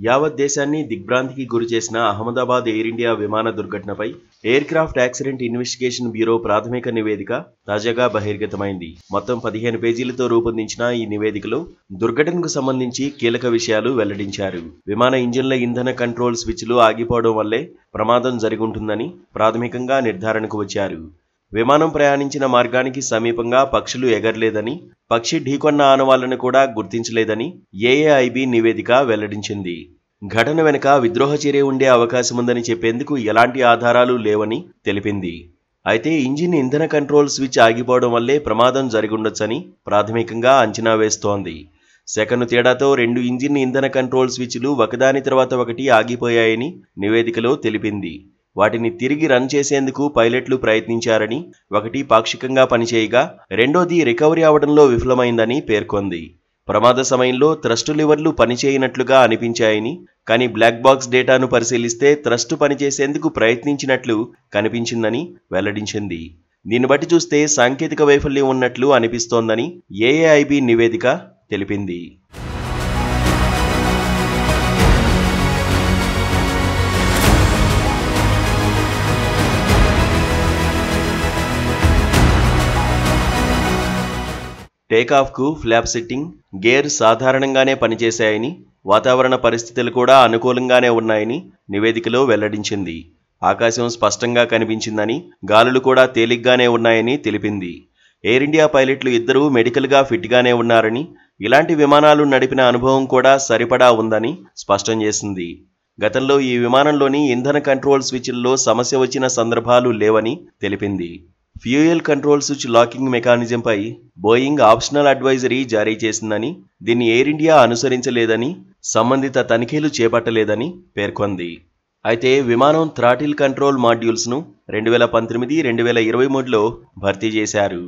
యావత్ దేశాన్ని దిగ్భ్రాంతికి గురిచేసిన అహ్మదాబాద్ ఎయిర్ ఇండియా విమాన దుర్ఘటనపై aircraft accident investigation bureau ప్రాథమిక నివేదిక తాజాగా బహిర్గతమైంది. మొత్తం 15 పేజీలతో రూపొందించిన ఈ నివేదికలో దుర్ఘటనకు సంబంధించి కీలక విషయాలు వెల్లడించారు. విమాన ఇంజిన్ల ఇంధన కంట్రోల్ స్విచ్లు ఆగిపోవడం వల్లే ప్రమాదం జరిగుంటుందని ప్రాథమికంగా నిర్ధారణకు వచ్చారు. విమానం ప్రయాణించిన మార్గానికి సమీపంగా పక్షులు ఎగరలేదని, పక్షి ఢీకొన్న ఆనవాళ్లను కూడా గుర్తించలేదని ఏఏఐబి నివేదిక వెల్లడించింది. ఘటన వెనుక విద్రోహ చర్య ఉండే అవకాశముందని చెప్పేందుకు ఎలాంటి ఆధారాలు లేవని తెలిపింది. అయితే ఇంజిన్ ఇంధన కంట్రోల్ స్విచ్ ఆగిపోవడం వల్లే ప్రమాదం జరిగుండొచ్చని ప్రాథమికంగా అంచనా వేస్తోంది. సెకను తేడాతో 2 ఇంజిన్ ఇంధన కంట్రోల్ స్విచ్లు ఒకదాని తర్వాత ఒకటి ఆగిపోయాయని నివేదికలో తెలిపింది. వాటిని తిరిగి రన్ చేసేందుకు పైలట్లు ప్రయత్నించారని, ఒకటి పాక్షికంగా పనిచేయగా రెండోది రికవరీ అవడంలో విఫలమైందని పేర్కొంది. ప్రమాద సమయంలో థ్రస్ట్ లివర్లు పనిచేయనట్లుగా అనిపించాయని, కానీ బ్లాక్ బాక్స్ డేటాను పరిశీలిస్తే థ్రస్ట్ పనిచేసేందుకు ప్రయత్నించినట్లు కనిపించిందని వెల్లడించింది. దీన్ని బట్టి చూస్తే సాంకేతిక వైఫల్యం ఉన్నట్లు అనిపిస్తోందని ఏఏఐబి నివేదిక తెలిపింది. టేకాఫ్కు ఫ్లాప్ సెట్టింగ్, గేర్ సాధారణంగానే పనిచేశాయని, వాతావరణ పరిస్థితులు కూడా అనుకూలంగానే ఉన్నాయని నివేదికలో వెల్లడించింది. ఆకాశం స్పష్టంగా కనిపించిందని, గాలులు కూడా తేలిగ్గానే ఉన్నాయని తెలిపింది. ఎయిర్ ఇండియా పైలట్లు ఇద్దరూ మెడికల్గా ఫిట్గానే ఉన్నారని, ఇలాంటి విమానాలు నడిపిన అనుభవం కూడా సరిపడా ఉందని స్పష్టం చేసింది. గతంలో ఈ విమానంలోని ఇంధన కంట్రోల్ స్విచ్ల్లో సమస్య వచ్చిన సందర్భాలు లేవని తెలిపింది. ఫ్యూయల్ కంట్రోల్ స్విచ్ లాకింగ్ మెకానిజంపై బోయింగ్ ఆప్షనల్ అడ్వైజరీ జారీ చేసిందని, దీన్ని ఎయిర్ ఇండియా అనుసరించలేదని, సంబంధిత తనిఖీలు చేపట్టలేదని పేర్కొంది. అయితే విమానం థ్రాటిల్ కంట్రోల్ మాడ్యూల్స్ను 2019, 2023లో భర్తీ చేశారు.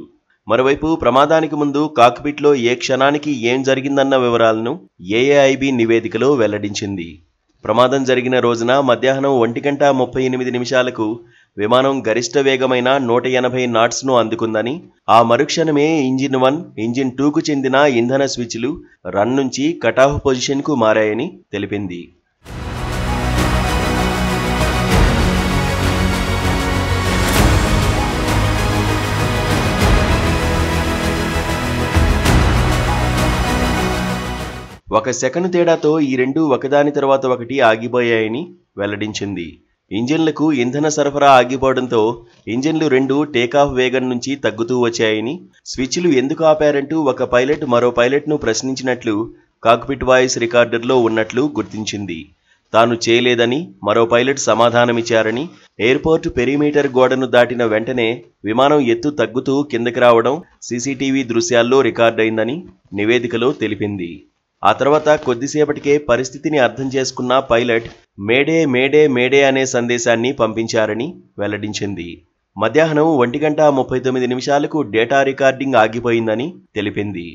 మరోవైపు ప్రమాదానికి ముందు కాక్పిట్లో ఏ క్షణానికి ఏం జరిగిందన్న వివరాలను ఏఏఐబి నివేదికలో వెల్లడించింది. ప్రమాదం జరిగిన రోజున మధ్యాహ్నం 1:38 విమానం గరిష్ట వేగమైన 180 నాట్స్ను అందుకుందని, ఆ మరుక్షణమే ఇంజిన్ 1, ఇంజిన్ 2కు చెందిన ఇంధన స్విచ్లు రన్ నుంచి కటాఫ్ పొజిషన్కు మారాయని తెలిపింది. ఒక సెకను తేడాతో ఈ రెండు ఒకదాని తర్వాత ఒకటి ఆగిపోయాయని వెల్లడించింది. ఇంజిన్లకు ఇంధన సరఫరా ఆగిపోవడంతో ఇంజిన్లు 2 టేకాఫ్ వేగం నుంచి తగ్గుతూ వచ్చాయని, స్విచ్లు ఎందుకు ఆపారంటూ ఒక పైలట్ మరో పైలట్ను ప్రశ్నించినట్లు కాక్పిట్ వాయిస్ రికార్డర్లో ఉన్నట్లు గుర్తించింది. తాను చేయలేదని మరో పైలట్ సమాధానమిచ్చారని, ఎయిర్పోర్ట్ పెరిమీటర్ గోడను దాటిన వెంటనే విమానం ఎత్తు తగ్గుతూ కిందకి రావడం సీసీటీవీ దృశ్యాల్లో రికార్డైందని నివేదికలో తెలిపింది. ఆ తర్వాత కొద్దిసేపటికే పరిస్థితిని అర్థం చేసుకున్న పైలట్ మేడే మేడే మేడే అనే సందేశాన్ని పంపించారని వెల్లడించింది. మధ్యాహ్నం 1:39 డేటా రికార్డింగ్ ఆగిపోయిందని తెలిపింది.